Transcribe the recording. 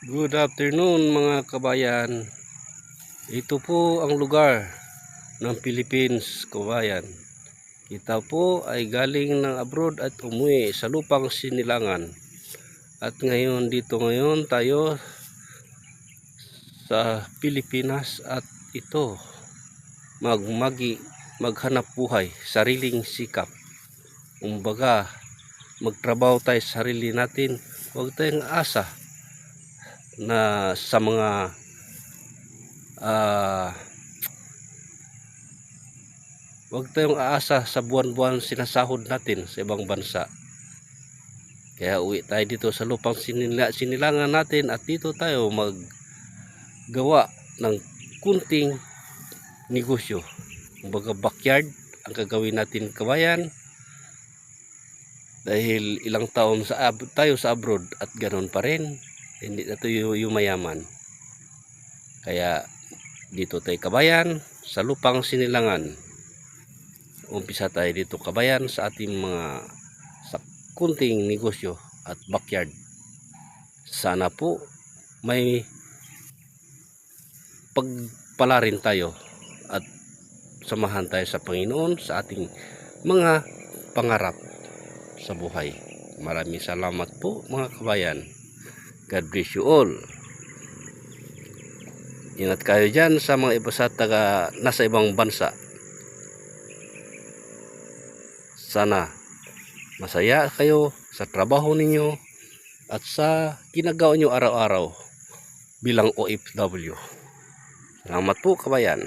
Good afternoon mga kabayan. Ito po ang lugar ng Philippines, kabayan. Kita po ay galing ng abroad at umuwi sa lupang Sinilangan. At ngayon tayo sa Pilipinas at ito maghanap buhay, sariling sikap. Kumbaga, magtrabaho tayo sa sarili natin. Huwag tayong asa na sa mga huwag tayong aasa sa buwan-buwan sinasahod natin sa ibang bansa. Kaya uwi tayo dito sa lupang sinilangan natin at dito tayo maggawa ng kunting negosyo. Kumbaga backyard ang gagawin natin, kabayan, dahil ilang taon tayo sa abroad at ganoon pa rin hindi na tayo yumayaman. Kaya dito tayo, kabayan, sa lupang Sinilangan. Umpisa tayo dito, kabayan, sa ating sa kunting negosyo at backyard. Sana po may pagpala rin tayo at samahan tayo sa Panginoon sa ating mga pangarap sa buhay. Maraming salamat po mga kabayan. God bless you all. Ingat kayo dyan sa mga iba sa nasa ibang bansa. Sana masaya kayo sa trabaho ninyo at sa ginagawa nyo araw-araw bilang OFW. Salamat po, kabayan.